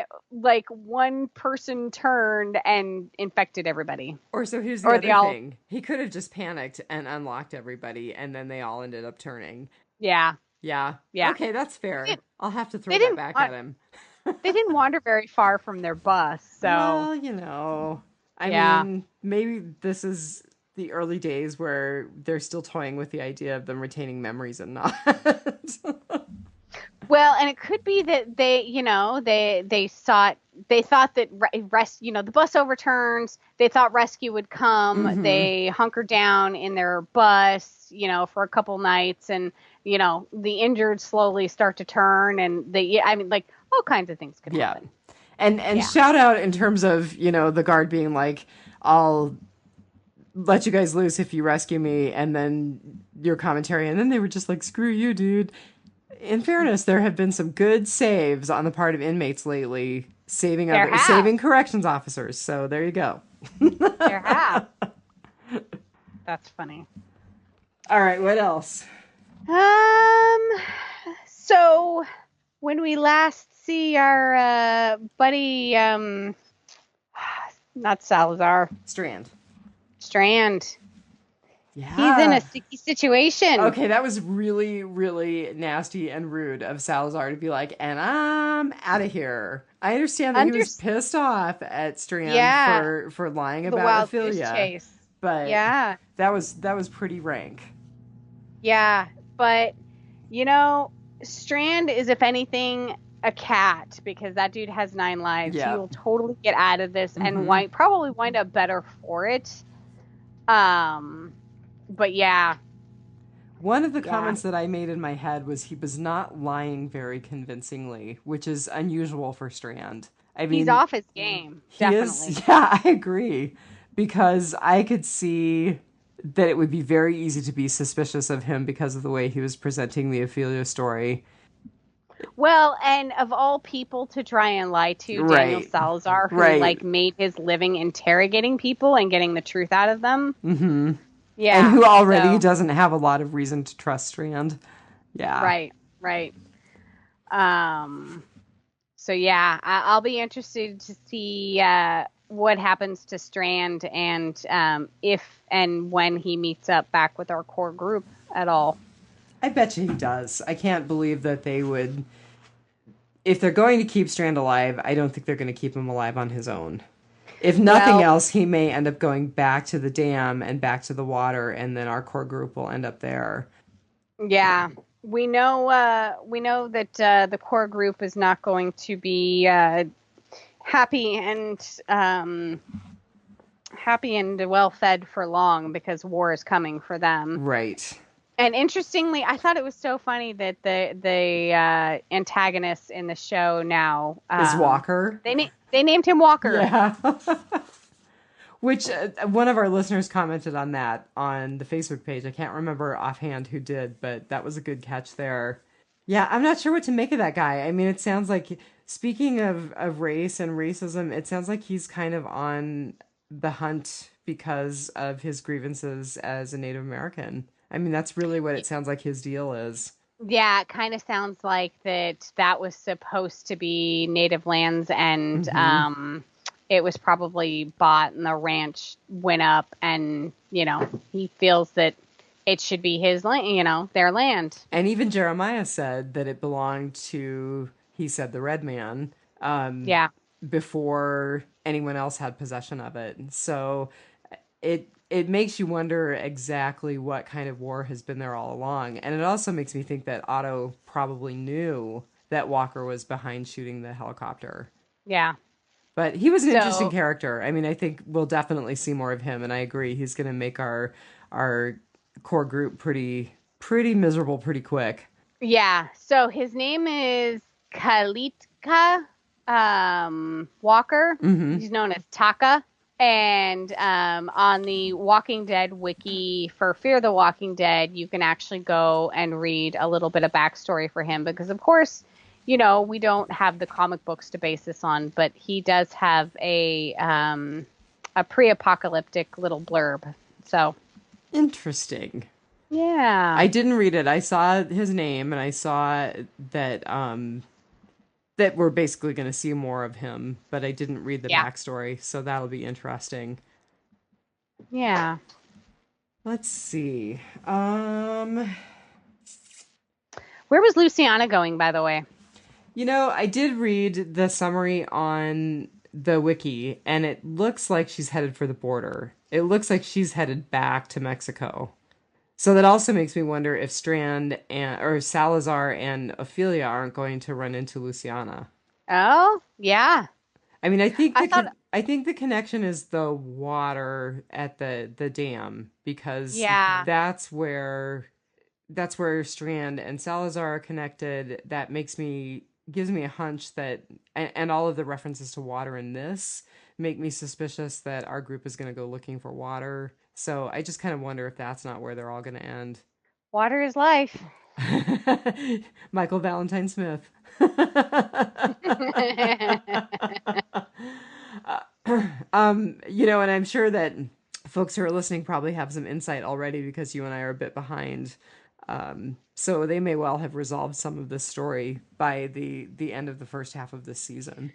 one person turned and infected everybody. Or so here's the other thing: he could have just panicked and unlocked everybody, and then they all ended up turning. Yeah. Okay, that's fair. I'll have to throw that back at him. They didn't wander very far from their bus, so... Well, I mean, maybe this is the early days where they're still toying with the idea of them retaining memories and not. Well, and it could be that they thought that the bus overturns. They thought rescue would come. Mm-hmm. They hunkered down in their bus, for a couple nights, and the injured slowly start to turn, and all kinds of things could happen. And shout out in terms of the guard being like, "I'll let you guys loose if you rescue me," and then your commentary, and then they were just like, "Screw you, dude." In fairness, there have been some good saves on the part of inmates lately, There have. saving corrections officers. So there you go. There have. That's funny. All right, what else? Um, so when we last see our buddy, not Salazar, Strand. Strand, he's in a Yeah. sticky situation. Okay, that was really, really nasty and rude of Salazar to be like, and I'm out of here. I understand that he Under, was pissed off at Strand yeah, for lying the about wild goose Ophelia, chase. but Yeah, that was pretty rank. yeah, but you know, Strand is, if anything, a cat because that dude has 9 lives. He Yeah. will totally get out of this and Hmm. probably wind up better for it. Um, but yeah, One of the yeah, comments that I made in my head was he was not lying very convincingly, which is unusual for Strand. I he's mean, off his game, he is, definitely. yeah, I agree. Because I could see that it would be very easy to be suspicious of him because of the way he was presenting the Ophelia story. Well, and of all people to try and lie to, Daniel Right, Salazar, who right. like made his living interrogating people and getting the truth out of them. Hmm. And Yeah. who already So, doesn't have a lot of reason to trust Strand. Yeah. right, right. Um, so yeah, I'll be interested to see what happens to Strand and if and when he meets up back with our core group at all. I bet you he does. I can't believe that they would. If they're going to keep Strand alive, I don't think they're going to keep him alive on his own. If nothing Well, else, he may end up going back to the dam and back to the water, and then our core group will end up there. yeah, we know that the core group is not going to be happy and happy and well fed for long because war is coming for them. Right. And interestingly, I thought it was so funny that the antagonists in the show now Is Walker? they named him Walker. Yeah. Which one of our listeners commented on that on the Facebook page. I can't remember offhand who did, but that was a good catch there. Yeah, I'm not sure what to make of that guy. I mean, it sounds like, speaking of race and racism, it sounds like he's kind of on the hunt because of his grievances as a Native American. I mean, that's really what it sounds like his deal is. Yeah, it kind of sounds like that was supposed to be native lands, and Hmm. it was probably bought, and the ranch went up, and he feels that it should be his land, their land. And even Jeremiah said that it belonged to, he said, the red man, um, Yeah, before anyone else had possession of it. So it makes you wonder exactly what kind of war has been there all along. And it also makes me think that Otto probably knew that Walker was behind shooting the helicopter. yeah. But he was an interesting So character. I mean, I think we'll definitely see more of him, and I agree. He's going to make our core group pretty miserable pretty quick. yeah, so his name is Kalitka Walker. Hmm. He's known as Taka. And on the Walking Dead wiki for Fear the Walking Dead, you can actually go and read a little bit of backstory for him because, of course, we don't have the comic books to base this on, but he does have a pre-apocalyptic little blurb. So, Interesting. yeah, I didn't read it. I saw his name and I saw that we're basically going to see more of him, but I didn't read the yeah, backstory, so that'll be interesting. yeah. Let's see. Where was Luciana going, by the way? I did read the summary on the wiki, and it looks like she's headed for the border. It looks like she's headed back to Mexico. So that also makes me wonder if Strand and or Salazar and Ophelia aren't going to run into Luciana. Oh, yeah. I mean, I thought, I think the connection is the water at the dam because yeah, that's where Strand and Salazar are connected. That gives me a hunch that and all of the references to water in this make me suspicious that our group is going to go looking for water. So I just kind of wonder if that's not where they're all going to end. water is life. Michael Valentine Smith. And I'm sure that folks who are listening probably have some insight already because you and I are a bit behind. So they may well have resolved some of this story by the end of the first half of this season.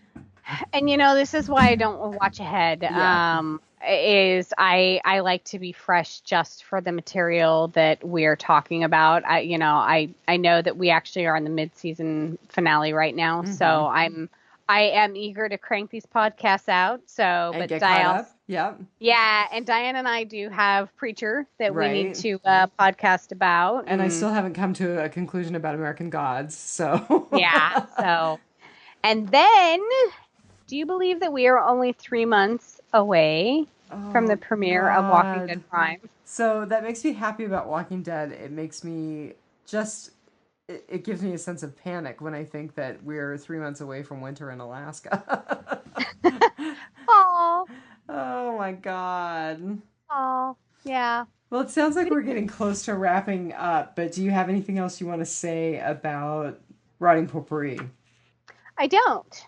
And this is why I don't watch ahead. Yeah. I like to be fresh just for the material that we're talking about. I know that we actually are on the mid-season finale right now, so I am eager to crank these podcasts out. So, And but get caught up. Yep. Yeah, and Diane and I do have Preacher that we need to podcast about. And I still haven't come to a conclusion about American Gods, so. Yeah, so. And then, do you believe that we are only 3 months away from the premiere of Walking Dead Prime? So that makes me happy about Walking Dead. It makes me it gives me a sense of panic when I think that we're 3 months away from winter in Alaska. Oh. Oh my God. Oh, yeah. Well, it sounds like we're getting close to wrapping up, but do you have anything else you want to say about Rotting Potpourri? I don't.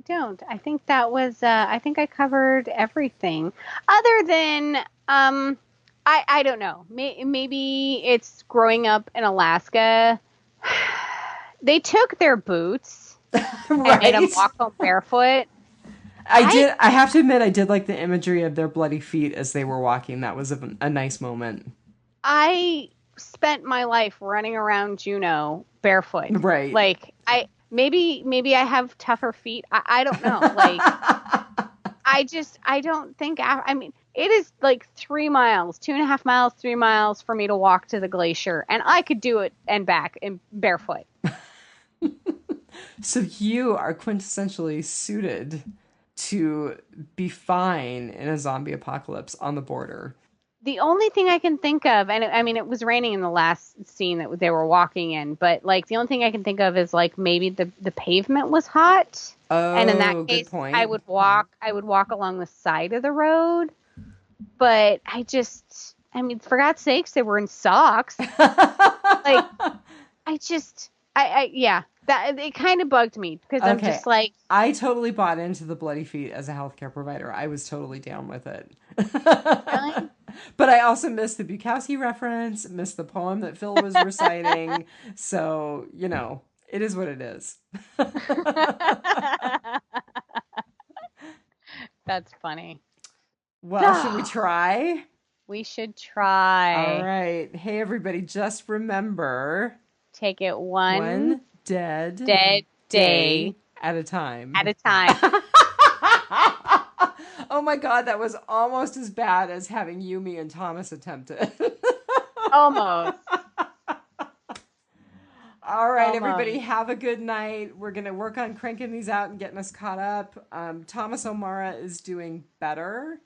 I think that was, I think I covered everything. Other than, I don't know. Maybe it's growing up in Alaska. They took their boots and made them walk home barefoot. I have to admit, I did like the imagery of their bloody feet as they were walking. That was a nice moment. I spent my life running around Juneau barefoot. Right. Like, maybe I have tougher feet. I don't know. Like, I don't think, it is like 3 miles, 2.5 miles, 3 miles for me to walk to the glacier. And I could do it and back in barefoot. So you are quintessentially suited to be fine in a zombie apocalypse on the border. The only thing I can think of, and it was raining in the last scene that they were walking in, but like the only thing I can think of is like maybe the pavement was hot. Oh, and in that case, good point. I would walk along the side of the road. But for God's sakes, they were in socks. That it kind of bugged me because I'm just like, I totally bought into the bloody feet as a healthcare provider. I was totally down with it. Really? But I also missed the Bukowski reference, missed the poem that Phil was reciting. So, it is what it is. That's funny. Well, should we try? We should try. All right. Hey, everybody, just remember. Take it one dead day at a time. Oh my God, that was almost as bad as having Yumi and Thomas attempt it. Almost. All right, everybody, have a good night. We're going to work on cranking these out and getting us caught up. Thomas O'Mara is doing better.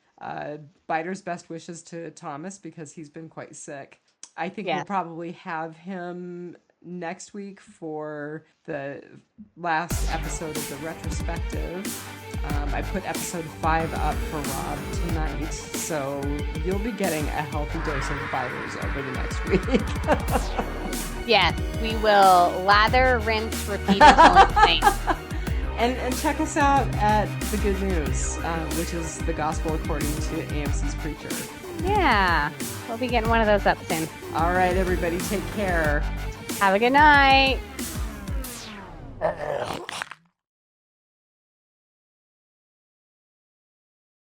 Biter's best wishes to Thomas because he's been quite sick. I think we'll probably have him next week for the last episode of the retrospective. I put episode 5 up for Rob tonight, so you'll be getting a healthy dose of biters over the next week. Yes, we will lather, rinse, repeat until it's safe. And check us out at The Good News, which is the gospel according to AMC's Preacher. Yeah, we'll be getting one of those up soon. All right, everybody, take care. Have a good night.